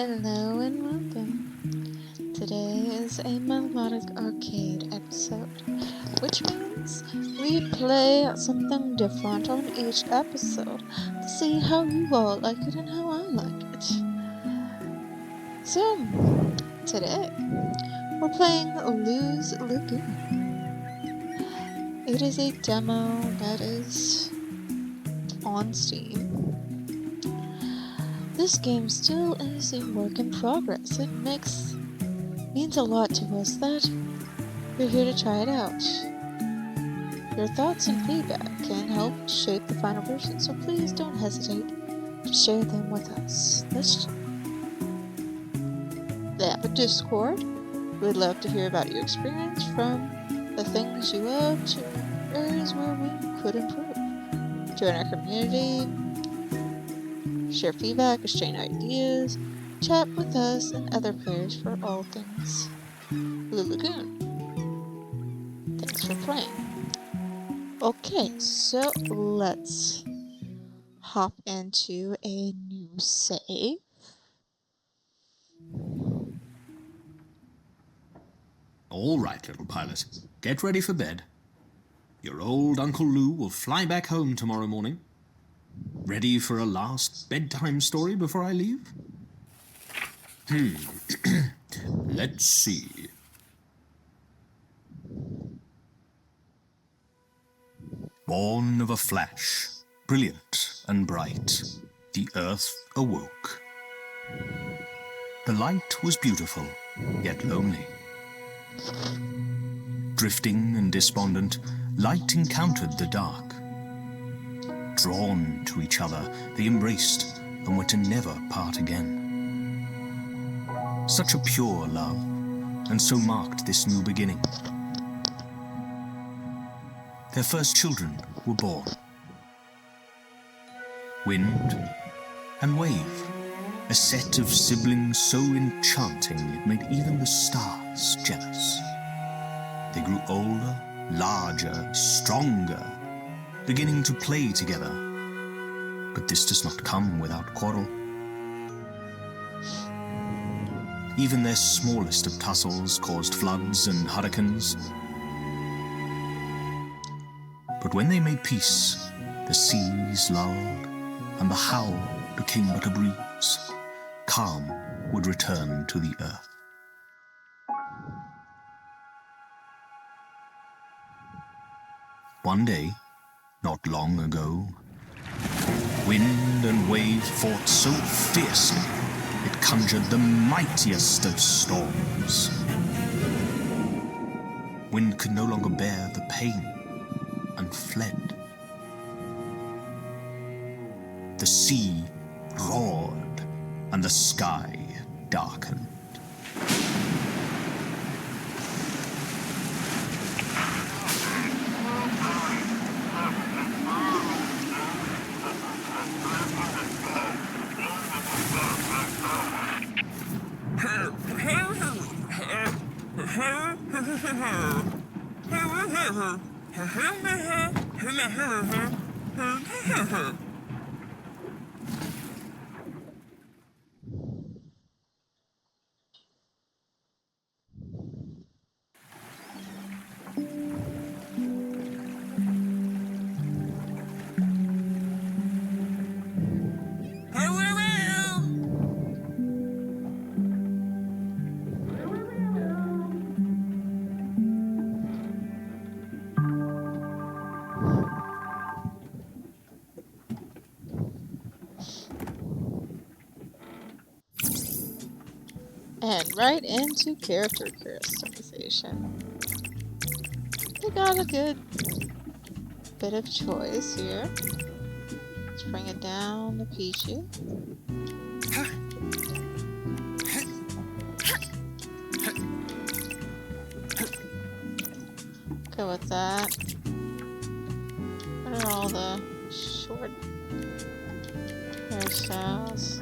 Hello and welcome. Today is a Melodic arcade episode, which means we play something different on each episode to see how you all like it and how I like it. So, today we're playing Lagoon. It is a demo that is on Steam. This game still is a work in progress. It means a lot to us that you're here to try it out. Your thoughts and feedback can help shape the final version, so please don't hesitate to share them with us. They have a Discord. We'd love to hear about your experience, from the things you love to areas where we could improve. Join our community, share feedback, exchange ideas, chat with us and other players for all things Lagoon. Thanks for playing. Okay, so let's hop into a new save. All right, little pilot. Get ready for bed. Your old Uncle Lou will fly back home tomorrow morning. Ready for a last bedtime story before I leave? Let's see. Born of a flash, brilliant and bright, the earth awoke. The light was beautiful, yet lonely. Drifting and despondent, light encountered the dark. Drawn to each other, they embraced and were to never part again. Such a pure love, and so marked this new beginning. Their first children were born. Wind and wave, a set of siblings so enchanting it made even the stars jealous. They grew older, larger, stronger, beginning to play together. But this does not come without quarrel. Even their smallest of tussles caused floods and hurricanes. But when they made peace, the seas lulled, and the howl became but a breeze. Calm would return to the earth. One day, not long ago, wind and wave fought so fiercely it conjured the mightiest of storms. Wind could no longer bear the pain and fled. The sea roared and the sky darkened. And right into character customization. We got a good bit of choice here. Let's bring it down to Peachy. Go with that. What are all the short hairstyles?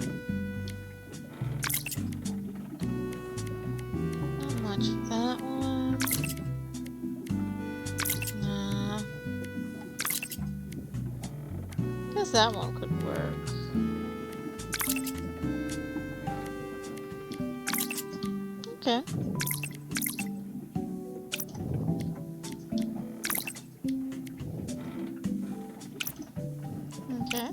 Not much for that one. Nah. Guess that one could work. Okay. Okay.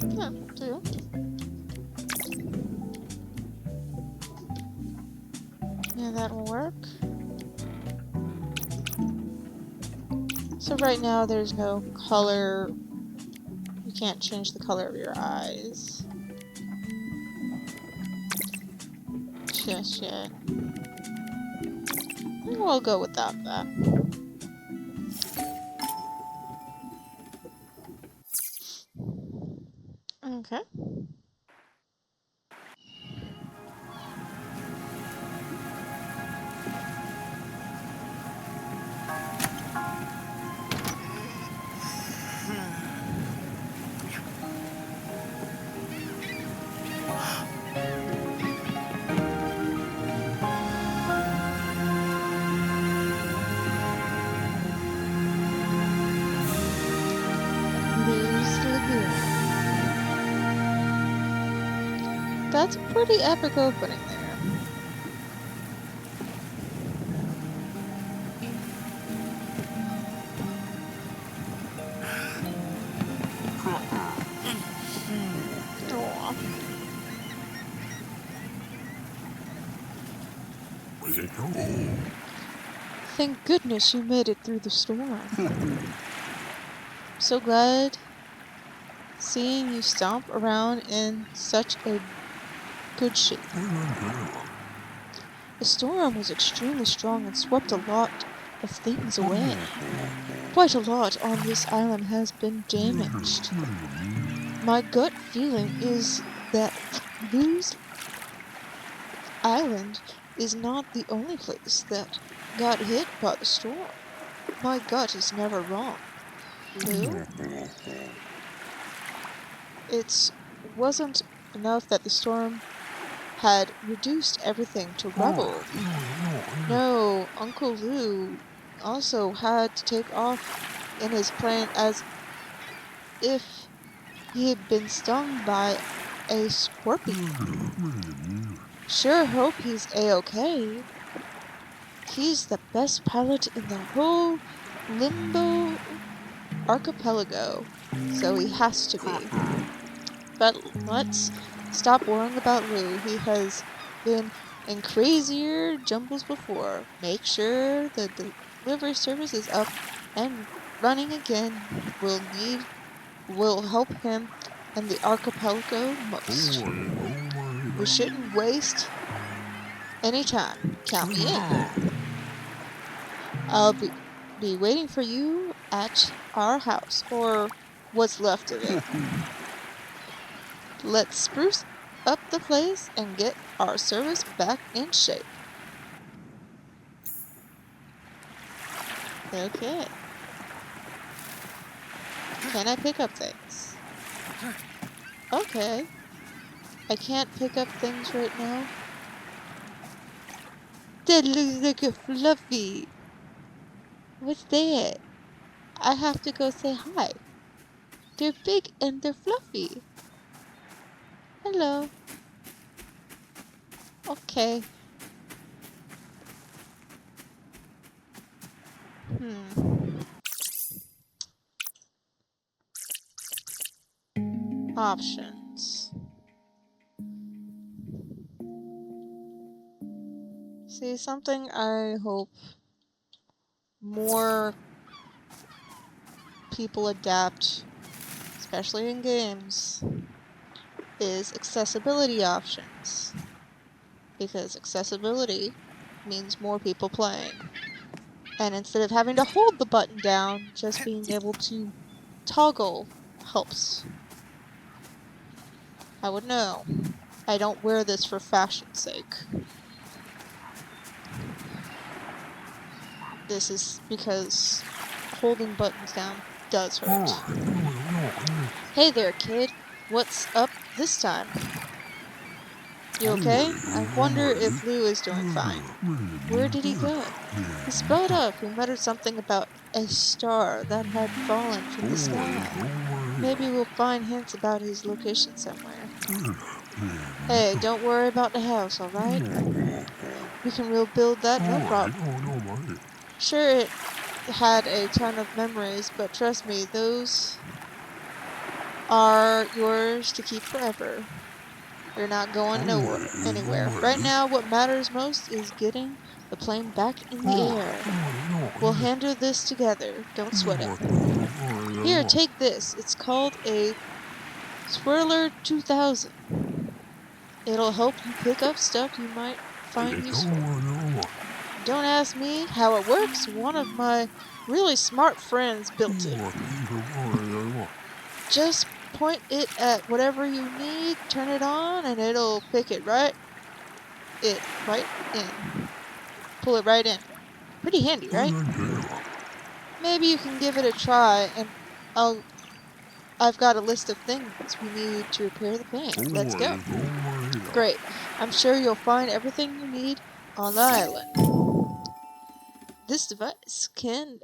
Yeah, do. Yeah, that will work. So right now there's no color. You can't change the color of your eyes just yet. We'll go without that. Okay. Blues Lagoon. That's a pretty epic opening there. Aw. Thank goodness you made it through the storm. So glad seeing you stomp around in such a good shape. The storm was extremely strong and swept a lot of things away. Quite a lot on this island has been damaged. My gut feeling is that Boo's Island is not the only place that got hit by the storm. My gut is never wrong. Lou? It wasn't enough that the storm had reduced everything to rubble. No, Uncle Lou also had to take off in his plane as if he had been stung by a scorpion. Sure hope he's a-okay. He's the best pilot in the whole Limbo archipelago, so he has to be. But let's stop worrying about Lou. He has been in crazier jumbles before. Make sure the delivery service is up and running again. Will help him and the archipelago most. We shouldn't waste any time. Count me in. I'll be waiting for you at our house, or what's left of it. Let's spruce up the place and get our service back in shape. Okay. Can I pick up things? Okay. I can't pick up things right now. That looks like a fluffy. What's that? I have to go say hi. They're big and they're fluffy. Hello. Okay. Options. See, something I hope more people adapt, especially in games, is accessibility options. Because accessibility means more people playing. And instead of having to hold the button down, just being able to toggle helps. I would know. I don't wear this for fashion's sake. This is because holding buttons down does hurt. Hey there, kid. What's up this time? You okay? I wonder if Lou is doing fine. Where did he go? He spelled up. He muttered something about a star that had fallen from the sky. Maybe we'll find hints about his location somewhere. Hey, don't worry about the house, alright? We can rebuild that, no problem. Sure, it had a ton of memories, but trust me, those are yours to keep forever. You're not going anywhere. Right now, what matters most is getting the plane back in the air. We'll handle this together. Don't sweat it. Here, take this. It's called a Swirler 2000. It'll help you pick up stuff you might find useful. Don't ask me how it works. One of my really smart friends built it. Just point it at whatever you need, turn it on, and it'll pick it right in. Pull it right in. Pretty handy, right? Maybe you can give it a try, and I've got a list of things we need to repair the plane. Let's go. Great. I'm sure you'll find everything you need on the island. This device can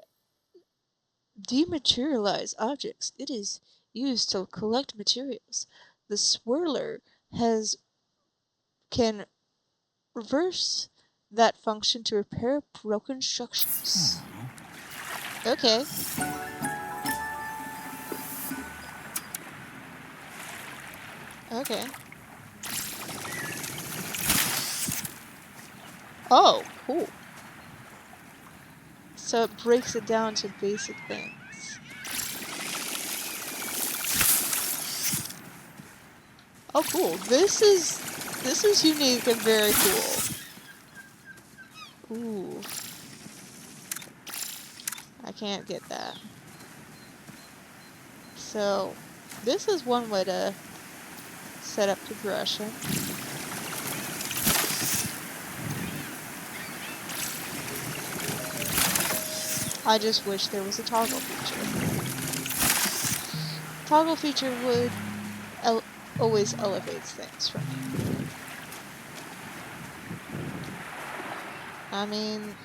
dematerialize objects. It is used to collect materials. The swirler can reverse that function to repair broken structures. Okay. Okay. Oh, cool. So it breaks it down to basic things. Oh, cool. This is unique and very cool. Ooh. I can't get that. So, this is one way to set up progression. I just wish there was a toggle feature. Toggle feature would always elevates things for me. I mean,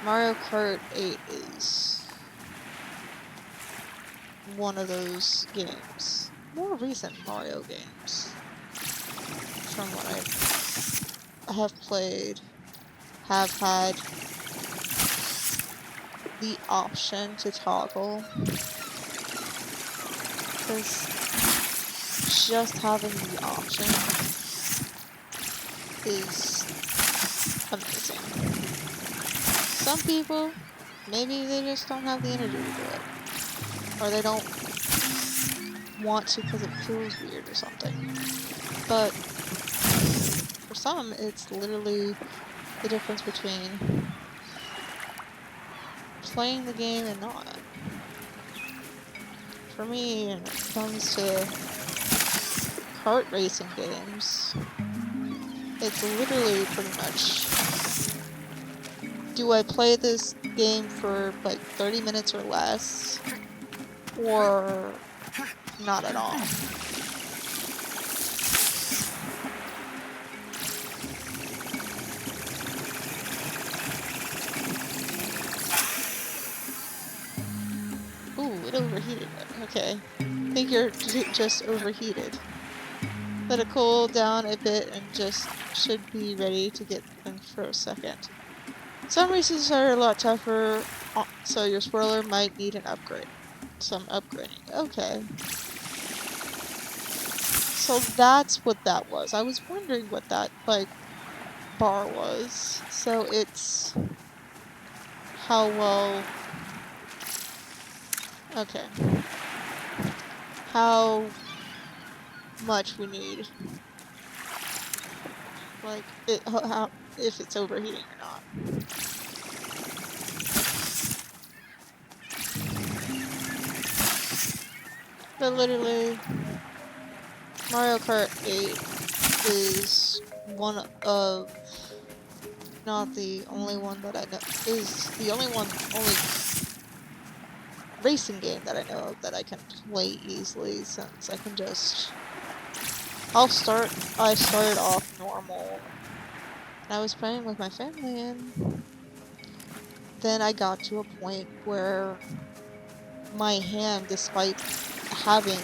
Mario Kart 8 is one of those games. More recent Mario games. From what I have played, have had the option to toggle. Because just having the option is amazing. Some people, maybe they just don't have the energy to do it. Or they don't want to because it feels weird or something. But for some, it's literally the difference between playing the game and not. For me, when it comes to kart racing games, it's literally pretty much, do I play this game for like 30 minutes or less, or not at all? Ooh, it overheated. Okay. I think you're just overheated. Let it cool down a bit and just should be ready to get in for a second. Some races are a lot tougher, so your swirler might need an upgrade. Some upgrading. Okay. So that's what that was. I was wondering what that, like, bar was. So it's how well... Okay. How much we need. Like, how if it's overheating or not. But literally, Mario Kart 8 is one of, not the only one that I know, is the only racing game that I know of that I can play easily, since I can just I started off normal. I was playing with my family, and then I got to a point where my hand, despite having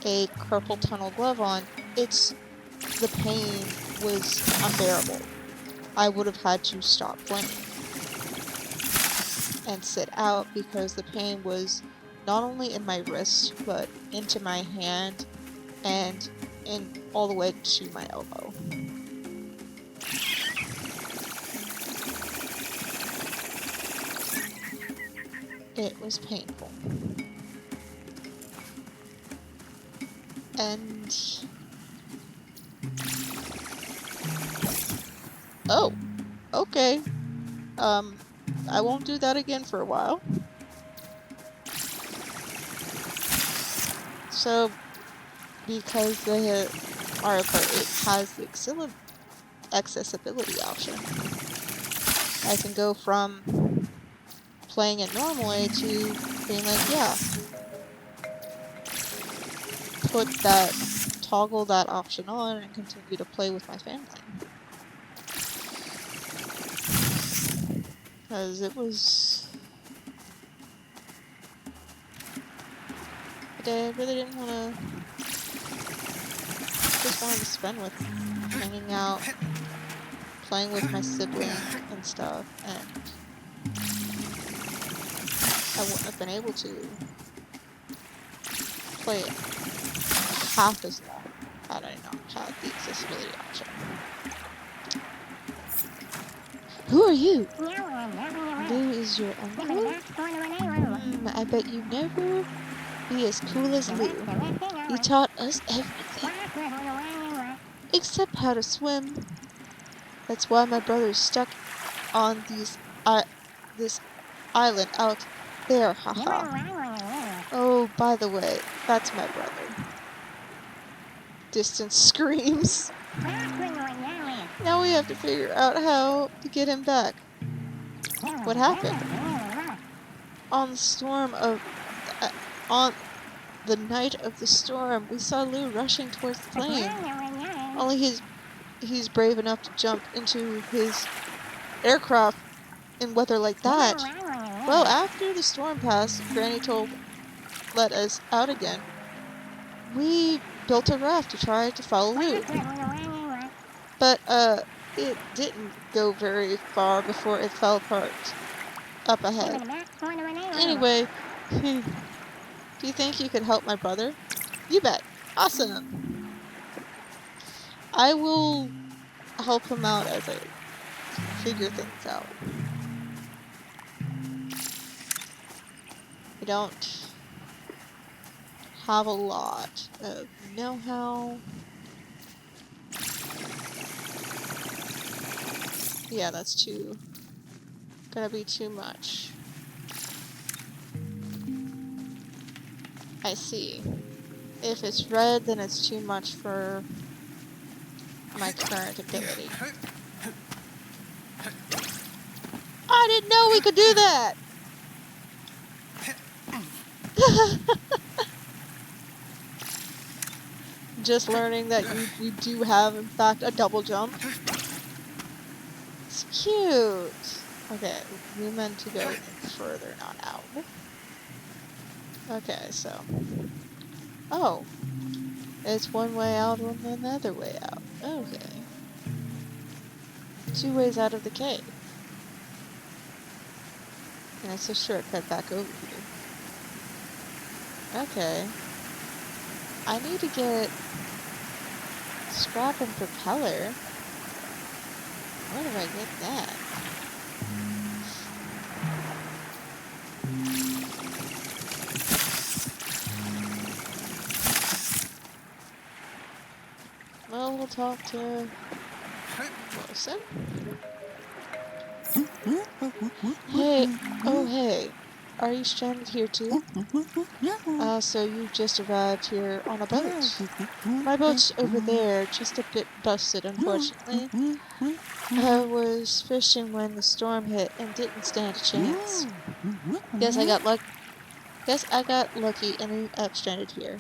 a carpal tunnel glove on, the pain was unbearable. I would have had to stop playing and sit out because the pain was not only in my wrist, but into my hand and all the way to my elbow. It was painful. And oh, okay. I won't do that again for a while. So, because the Mario Kart 8 has the accessibility option, I can go from playing it normally to being like, yeah, toggle that option on and continue to play with my family. Because it was a day I really didn't want to, just wanted to spend with hanging out, playing with my sibling and stuff, and I wouldn't have been able to play it half as long had I not had the accessibility option. Who are you? Lou is your uncle? I bet you never be as cool as Lou. He taught us everything. Except how to swim. That's why my brother's stuck on this island out there, haha. Oh, by the way, that's my brother. Distant screams. Now we have to figure out how to get him back. What happened? On the night of the storm, we saw Lou rushing towards the plane. Only he's brave enough to jump into his aircraft in weather like that. Well, after the storm passed, Granny let us out again. We built a raft to try to follow Lou. But, it didn't go very far before it fell apart up ahead. Anyway, do you think you could help my brother? You bet. Awesome. I will help him out as I figure things out. I don't have a lot of know-how. Yeah, that's gonna be too much. I see. If it's red, then it's too much for my current ability. I didn't know we could do that! Just learning that we do have, in fact, a double jump. It's cute! Okay, we meant to go further, not out. Okay, so... Oh. It's one way out and another way out. Okay. 2 ways out of the cave. And it's a shortcut back over here. Okay. I need to get scrap and propeller. Where do I get that? Well, we'll talk to Wilson. Hey, oh hey, are you stranded here too? So you just arrived here on a boat. My boat's over there, just a bit busted, unfortunately. I was fishing when the storm hit and didn't stand a chance. Guess I got lucky and ended up stranded here.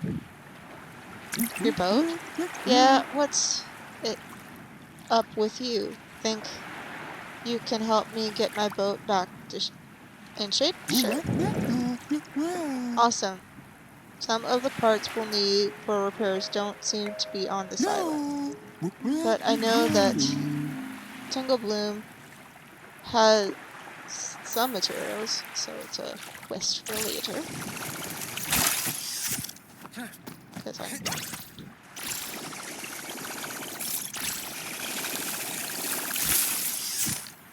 Your boat? Yeah, what's it up with you? Think you can help me get my boat back to in shape? Sure. Awesome. Some of the parts we'll need for repairs don't seem to be on this island. But I know that Tingle Bloom has some materials, so it's a quest for later. Because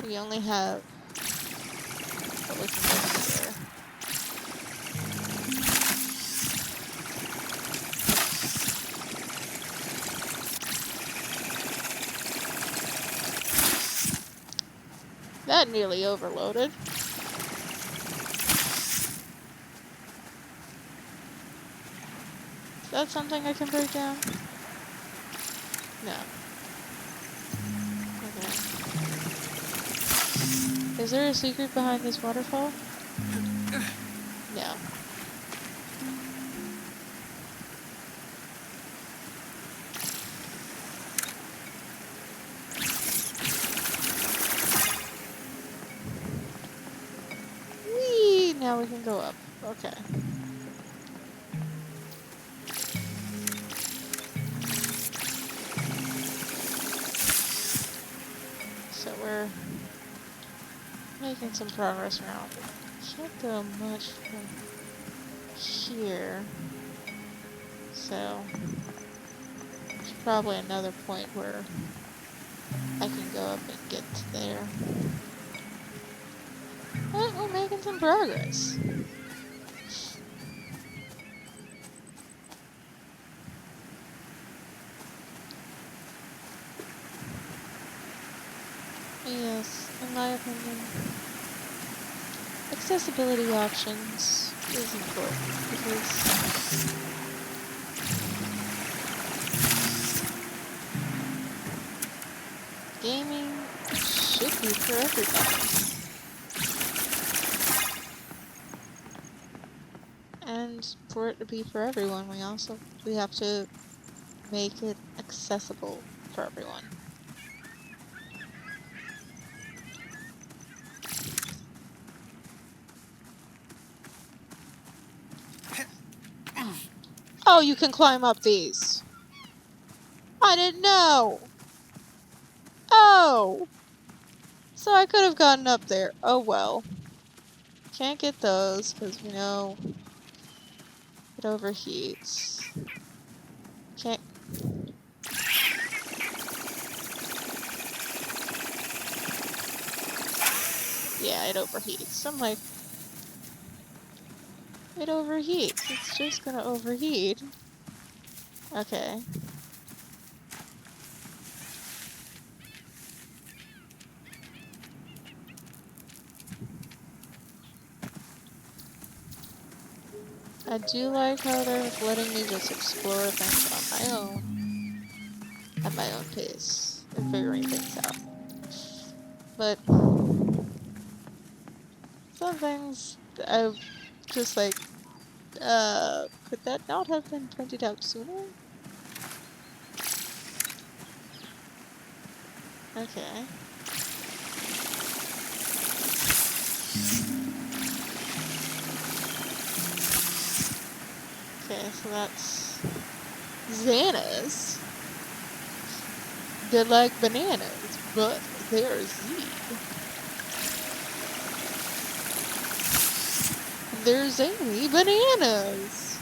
we only have what we can get here. That nearly overloaded. Is that something I can break down? No. Okay. Is there a secret behind this waterfall? No. Whee! Now we can go up. Okay. So we're making some progress around. Can't go much from here. So there's probably another point where I can go up and get to there. But we're making some progress. Yes, in my opinion, accessibility options is important because gaming should be for everybody. And for it to be for everyone, we have to make it accessible for everyone. Oh, you can climb up these. I didn't know. Oh. So I could have gotten up there. Oh well. Can't get those because we know it overheats. Can't. Yeah, it overheats. I'm like, it overheats. It's just gonna overheat. Okay. I do like how they're letting me just explore things on my own, at my own pace, and figuring things out. But some things I've just like, could that not have been pointed out sooner? Okay. Okay, so that's Xana's. They're like bananas, but they're Z. They're zany bananas.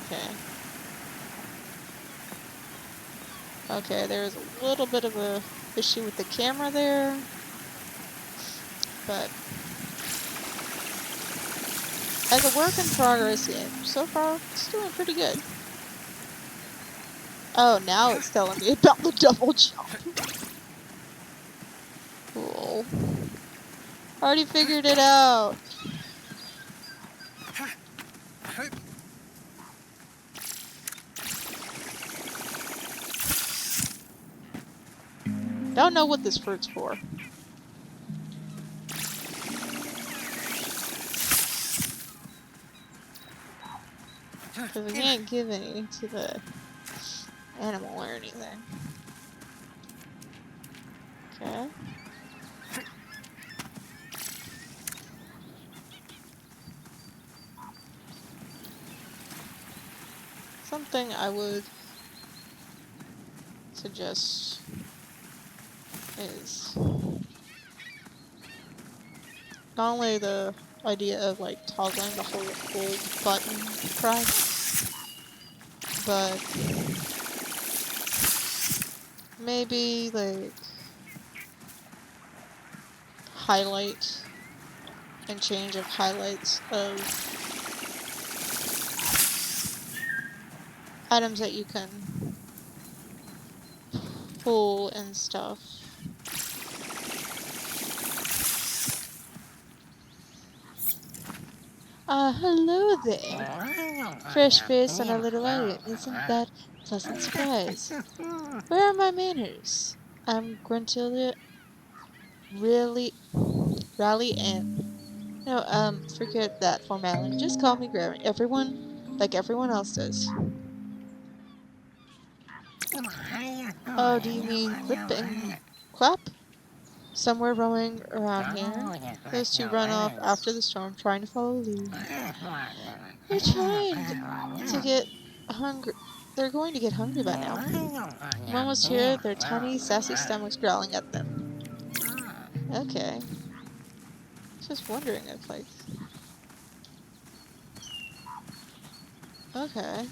Okay. Okay, there's a little bit of a issue with the camera there, but as a work in progress game, so far it's doing pretty good. Oh, now it's telling me about the double jump. Cool. Already figured it out. Don't know what this fruit's for. Because we can't give any to the animal or anything. Okay. Something I would suggest is not only the idea of like toggling the whole button press, but maybe like highlight and change of highlights of items that you can pull and stuff. Hello there. Fresh face on a little alien, isn't that a pleasant surprise? Where are my manners? I'm Gruntilda Rally and no, forget that formality. Just call me Grammy. Everyone, like everyone else does. Oh, do you mean Clip and Clap? Somewhere roaming around here. Those two run off after the storm, trying to follow Lou. They're trying to get hungry. They're going to get hungry by now. I'm almost here, their tiny, sassy stomachs growling at them. Okay. Just wondering if, like... Okay.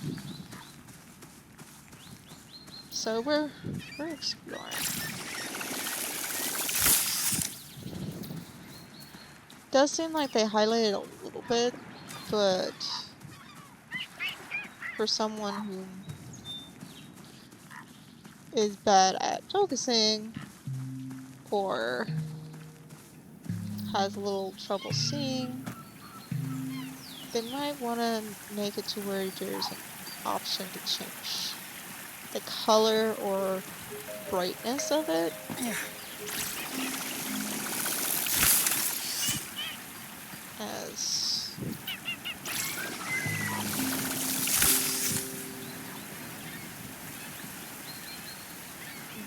So we're exploring. Does seem like they highlighted a little bit, but for someone who is bad at focusing or has a little trouble seeing, they might want to make it to where there's an option to change the color or brightness of it. As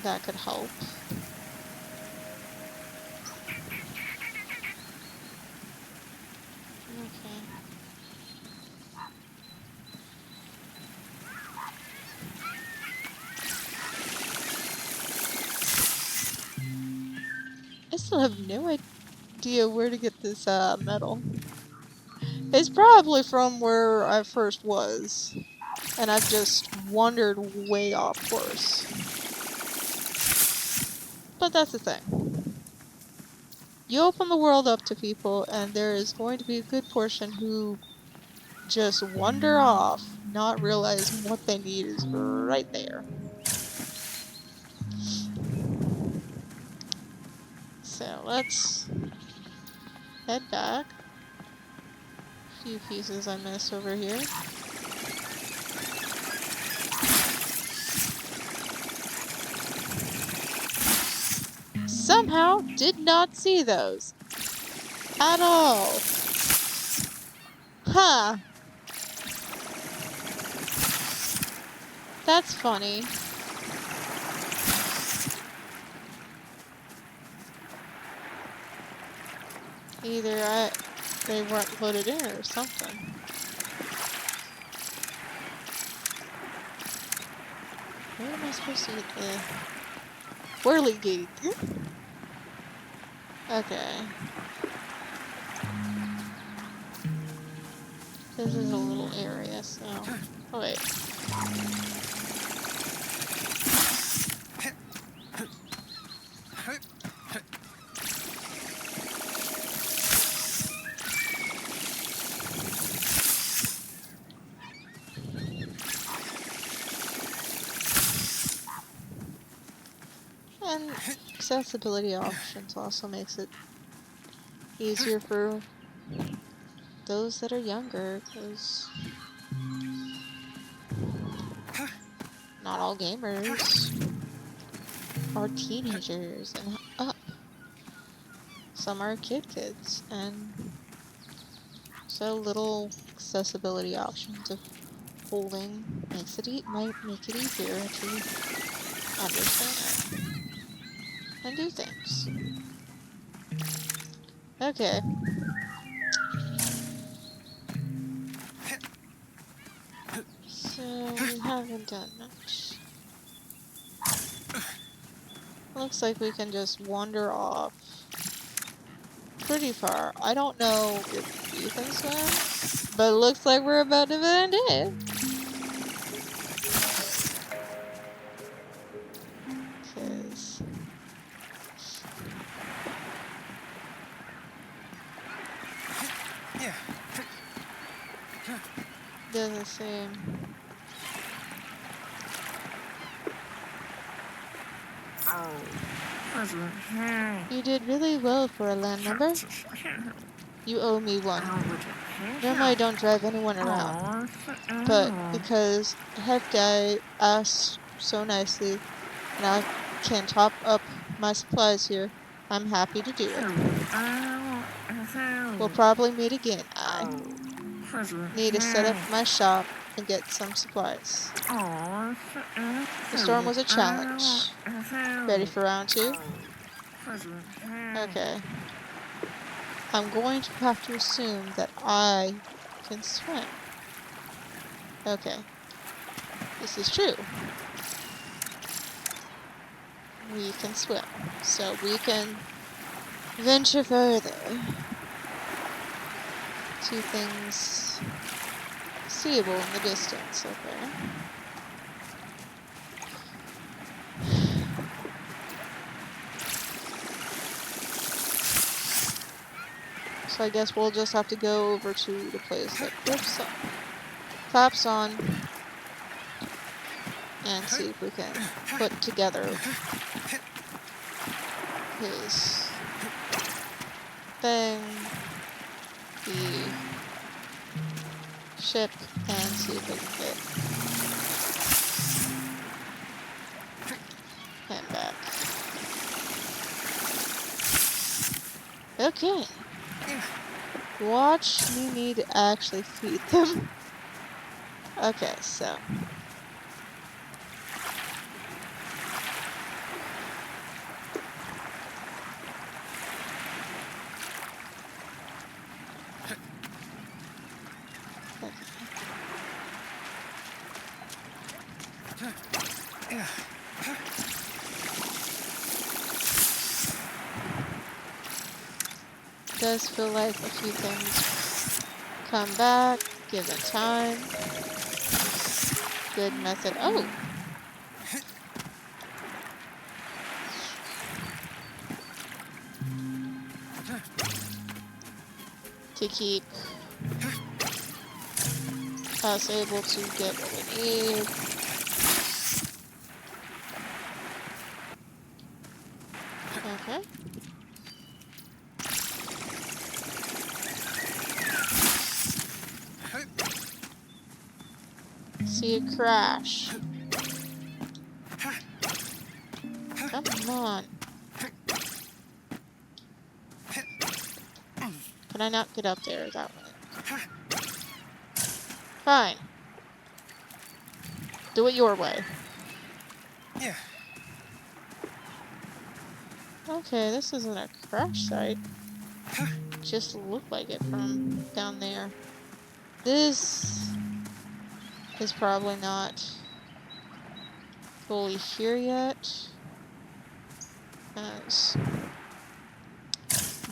that could help. Okay. I still have no idea where to get this metal. It's probably from where I first was, and I've just wandered way off course. But that's the thing. You open the world up to people, and there is going to be a good portion who just wander off, not realizing what they need is right there. So let's head back. A few pieces I missed over here. Somehow did not see those at all. Huh. That's funny. Either they weren't loaded in or something. Where am I supposed to get the whirly gate? Okay. This is a little area, so... Oh, wait. And accessibility options also makes it easier for those that are younger, because not all gamers are teenagers and up. Some are kids, and so little accessibility options holding might make it easier to understand and do things. Okay. So we haven't done much. Looks like we can just wander off pretty far. I don't know if you can swim, but it looks like we're about to find it. Cause doesn't seem. You did really well for a land member. You owe me one. Normally I don't drive anyone around, but because the head guy asked so nicely and I can top up my supplies here, I'm happy to do it. We'll probably meet again. I need to set up my shop and get some supplies. The storm was a challenge. Ready for round 2? Okay. I'm going to have to assume that I can swim. Okay. This is true. We can swim. So we can venture further to things seeable in the distance. Okay. So I guess we'll just have to go over to the place that claps on and see if we can put together his thing, the ship, and see if we can get him back. Okay. Watch me need to actually feed them. Okay, so. Does feel like a few things come back, given time. Good method. Oh! To keep us able to get what we need. Okay. See a crash. Come on. Can I not get up there that way? Fine. Do it your way. Yeah. Okay, this isn't a crash site. Just looked like it from down there. This is probably not fully here yet.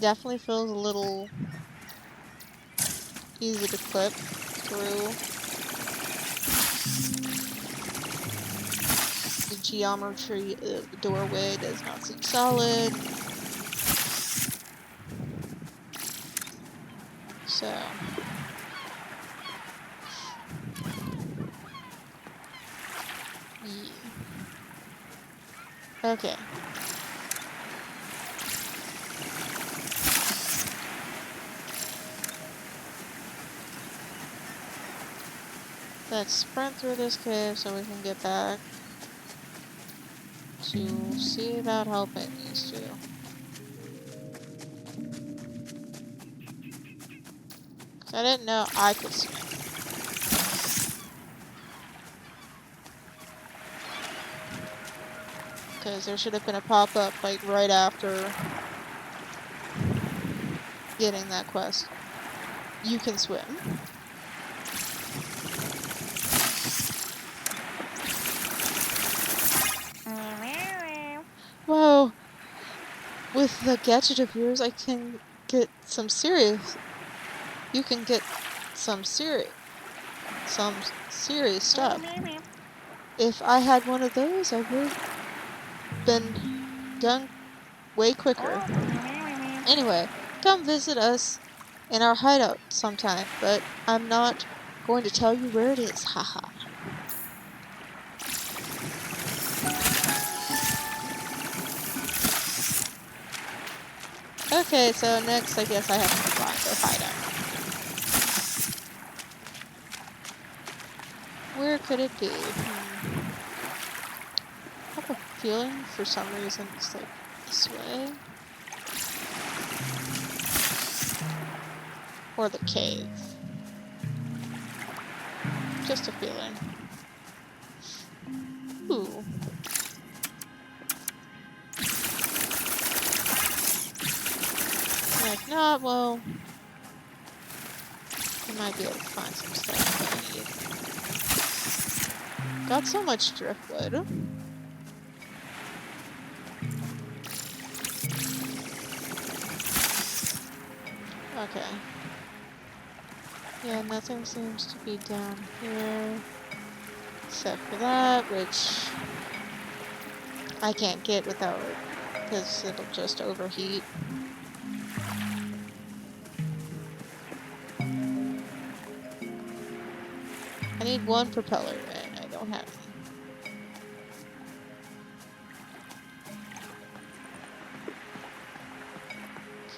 Definitely feels a little easy to clip through. The geometry of the doorway does not seem solid. So yeah. Okay. Let's sprint through this cave so we can get back to see about helping these two. Cause I didn't know I could swim. Because there should have been a pop-up, like, right after getting that quest. You can swim. Whoa! With the gadget of yours, I can get some serious... You can get some serious stuff. If I had one of those, I would have been done way quicker. Anyway, come visit us in our hideout sometime, but I'm not going to tell you where it is, haha. Okay, so next I guess I have to find the hideout. Where could it be? I have a feeling for some reason it's like this way. Or the cave. Just a feeling. Ooh. If not, well, I might be able to find some stuff that I need. Got so much driftwood. Okay. Yeah, nothing seems to be down here. Except for that, which I can't get without it, because it'll just overheat. I need one propeller, and I don't have any.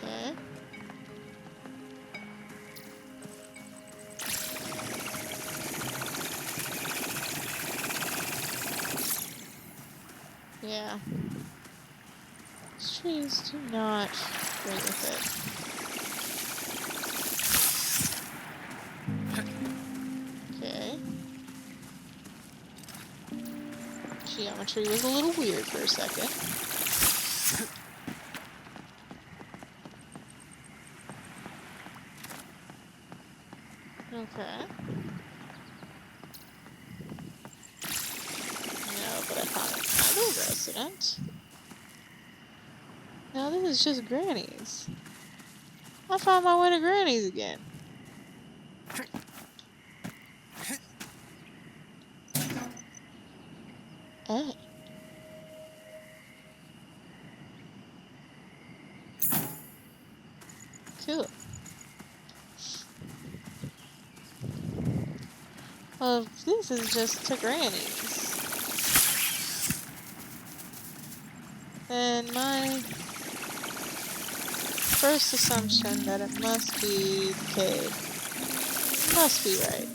Okay. Yeah. These trees do not agree with it. Okay. Geometry was a little weird for a second. Okay. No, but I found another resident. Now this is just Granny's. I found my way to Granny's again. Hey. Cool. Well, this is just to Granny's. And my first assumption that it must be the cave must be right.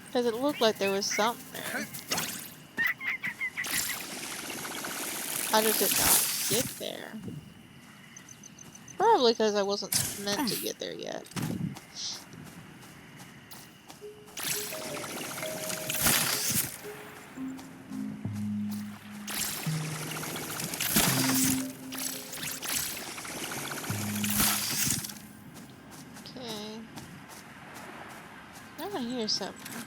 Because it looked like there was something there. How did it not get there? Probably because I wasn't meant to get there yet. Okay. I'm gonna hear something.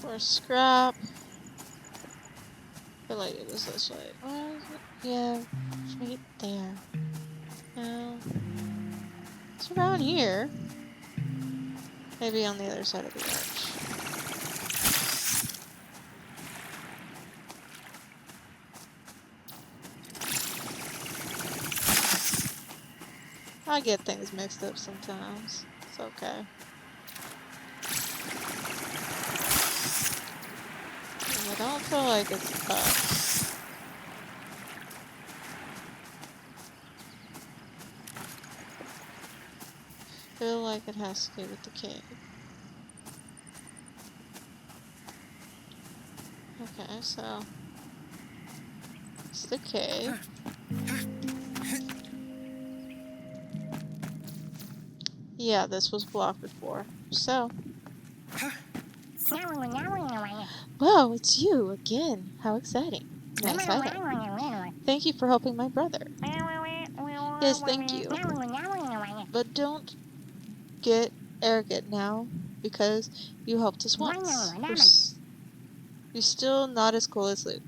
Or scrap. I feel like it was this way. Where is it? Yeah, it's right there. No. It's around here. Maybe on the other side of the arch. I get things mixed up sometimes. It's okay. I don't feel like it's up. I feel like it has to do with the cave. Okay, so That's the cave. Yeah, this was blocked before. So. Wow, it's you again. How exciting. Nice island. Thank you for helping my brother. Yes, thank you. But don't get arrogant now, because you helped us once. You're still not as cool as Luke.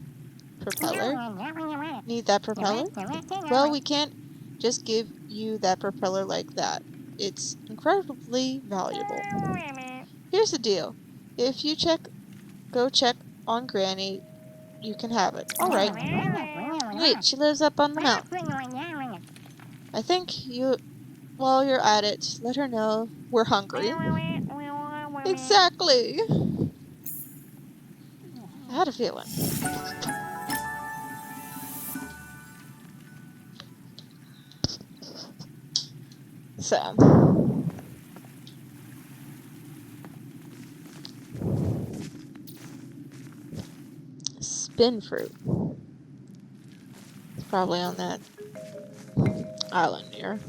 Propeller? Need that propeller? Well, we can't just give you that propeller like that. It's incredibly valuable. Here's the deal. If you go check on Granny, you can have it. Alright. Wait, she lives up on the mountain. I think while you're at it, let her know we're hungry. Exactly. I had a feeling. So. Spin fruit. It's probably on that island here.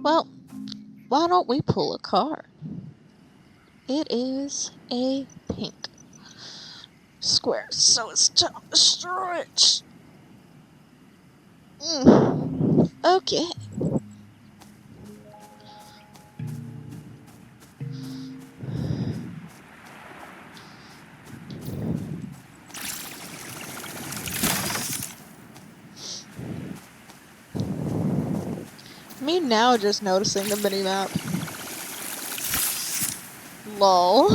Well, why don't we pull a car? It is a pink square, so it's time to stretch. Okay. Me now just noticing the mini-map. Lol.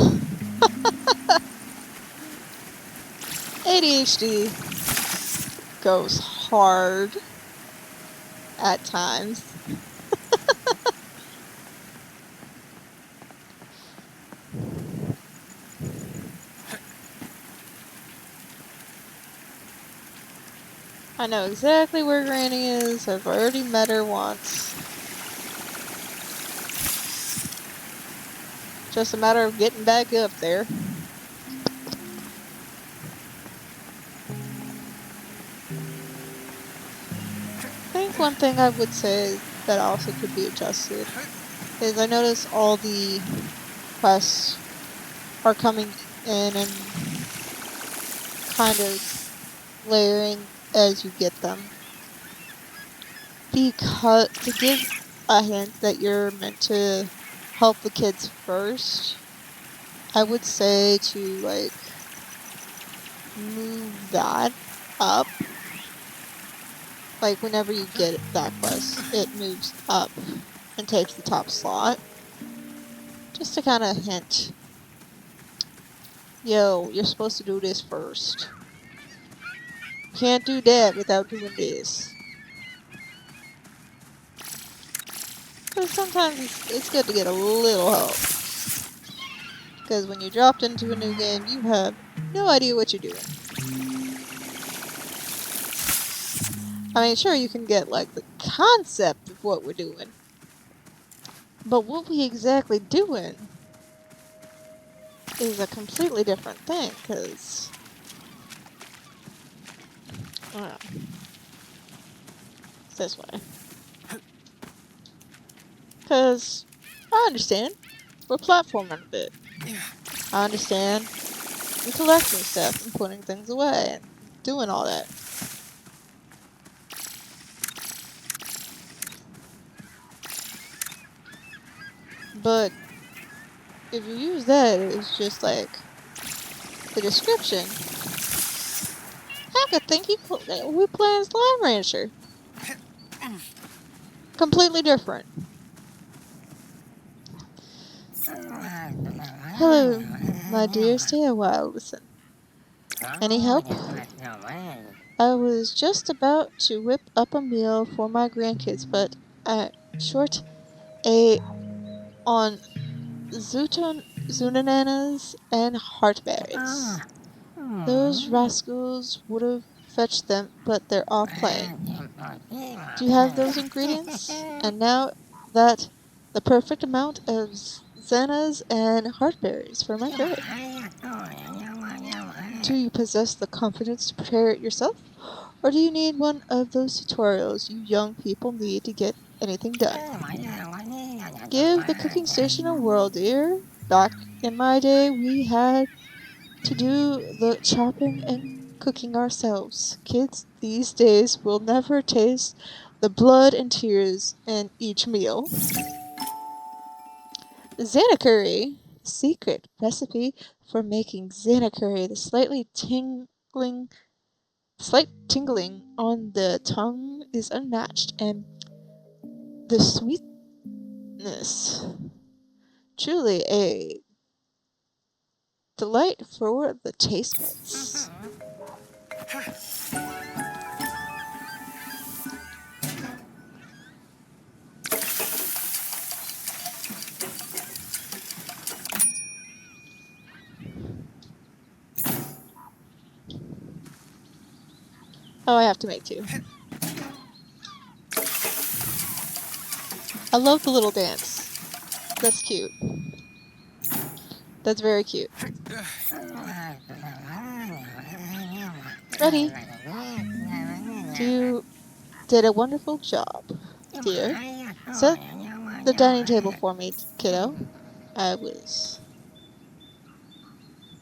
ADHD goes hard at times. I know exactly where Granny is. I've already met her once. Just a matter of getting back up there. I think one thing I would say that also could be adjusted is I notice all the quests are coming in and kind of layering as you get them. Because to give a hint that you're meant to help the kids first, I would say to like move that up. Like whenever you get that quest, it moves up and takes the top slot. Just to kind of hint, yo, you're supposed to do this first. You can't do that without doing this. Because sometimes it's good to get a little help. Because when you're dropped into a new game, you have no idea what you're doing. I mean, sure, you can get, like, the concept of what we're doing. But what we exactly doing is a completely different thing, because... it's this way. Because I understand. We're platforming a bit. I understand. We're collecting stuff and putting things away and doing all that. But if you use that, it's just like the description. I could think we playing Slime Rancher. Completely different. Hello, my dear. Stay a while. Listen. Any help? I was just about to whip up a meal for my grandkids, but short on zunananas and heartberries. Those rascals would have fetched them, but they're off playing. Do you have those ingredients? And now that the perfect amount of zenas and heartberries for my bird. Do you possess the confidence to prepare it yourself? Or do you need one of those tutorials you young people need to get anything done? Give the cooking station a whirl, dear. Back in my day, we had to do the chopping and cooking ourselves. Kids these days will never taste the blood and tears in each meal. Xana curry. The secret recipe for making Xana curry. The slight tingling on the tongue is unmatched, and the sweetness truly a delight for the taste buds. Oh, I have to make two. I love the little dance. That's cute. That's very cute. Ready? You did a wonderful job, dear. Set the dining table for me, kiddo. I was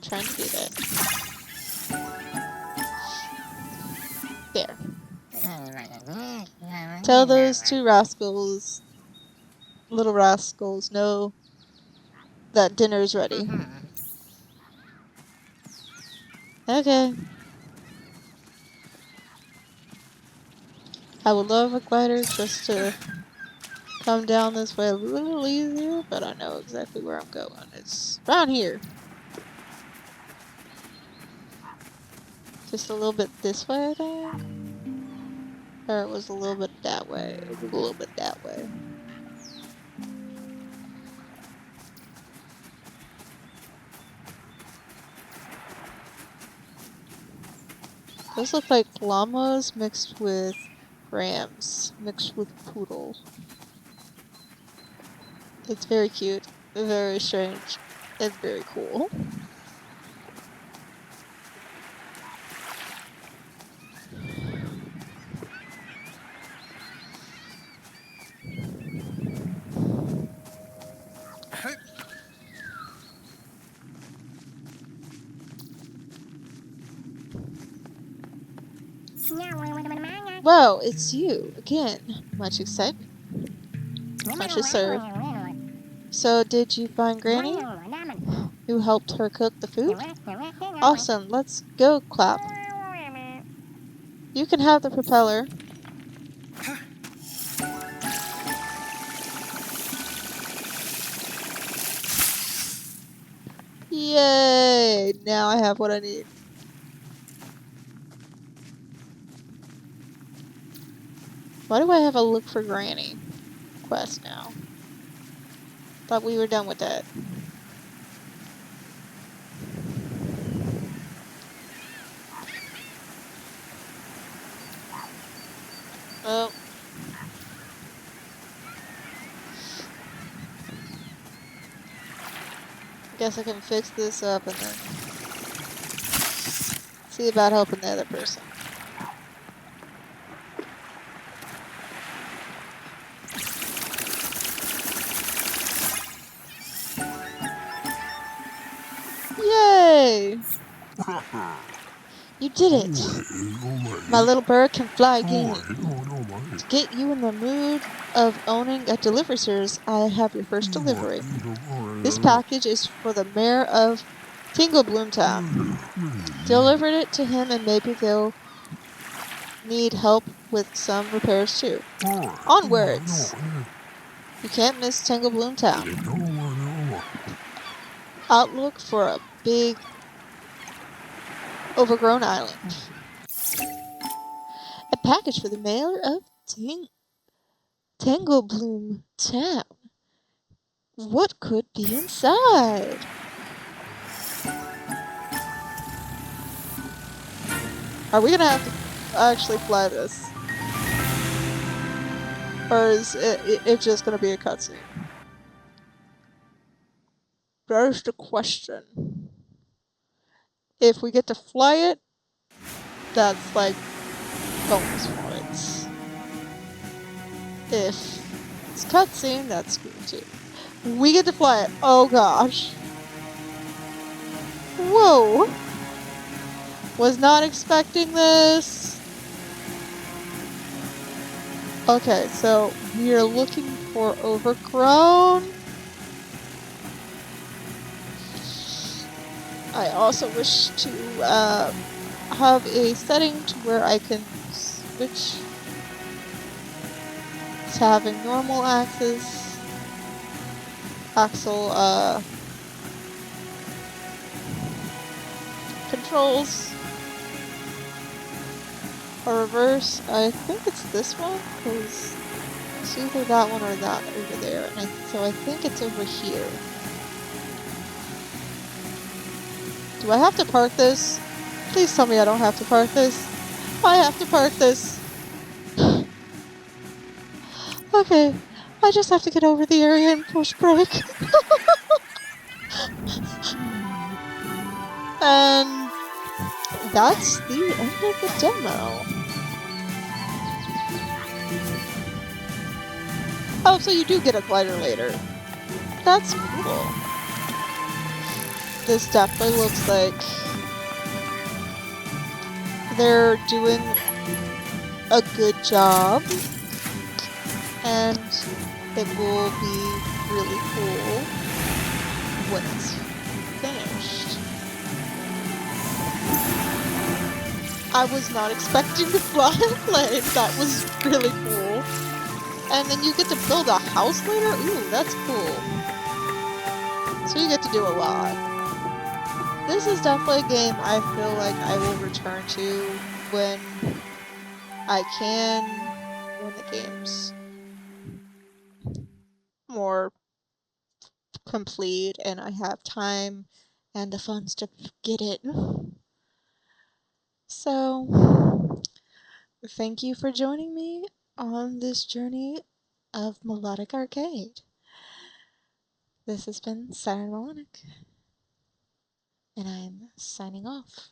trying to do that. There. Tell those two rascals, little rascals, know that dinner's ready. Okay. I would love a glider just to come down this way a little easier, but I know exactly where I'm going. It's around here. Just a little bit this way, I think? Or it was a little bit that way. It was a little bit that way. Those look like llamas mixed with rams, mixed with poodle. It's very cute, very strange, and very cool. Whoa, it's you again. Much excitement. Conscious sir. So, did you find Granny? Who helped her cook the food? Awesome, let's go, Clap. You can have the propeller. Yay! Now I have what I need. Why do I have a look for Granny quest now? Thought we were done with that. Well, guess I can fix this up and then see about helping the other person. Yay! You did it! My little bird can fly again. To get you in the mood of owning a delivery service, I have your first delivery. This package is for the mayor of Tinglebloomtown. Delivered it to him and maybe they'll need help with some repairs too. Onwards! You can't miss Tinglebloomtown. Outlook for a big, overgrown island. A package for the mayor of Tinglebloomtown. What could be inside? Are we gonna have to actually fly this? Or is it just gonna be a cutscene? There's the question. If we get to fly it, that's like bonus points. If it's cutscene, that's cool too. We get to fly it. Oh gosh. Whoa. Was not expecting this. Okay, so we are looking for overgrown. I also wish to have a setting to where I can switch to having normal axle controls. Or reverse. I think it's this one, because it's either that one or that over there. And so I think it's over here. Do I have to park this? Please tell me I don't have to park this. I have to park this. Okay, I just have to get over the area and push brake. And that's the end of the demo. Oh, so you do get a glider later. That's cool. This definitely looks like they're doing a good job, and it will be really cool when it's finished. I was not expecting to fly a plane. That was really cool. And then you get to build a house later? Ooh, that's cool. So you get to do a lot. This is definitely a game I feel like I will return to when I can, when the game's more complete and I have time and the funds to get it. So, thank you for joining me on this journey of Melodic Arcade. This has been Melodic, and I'm signing off.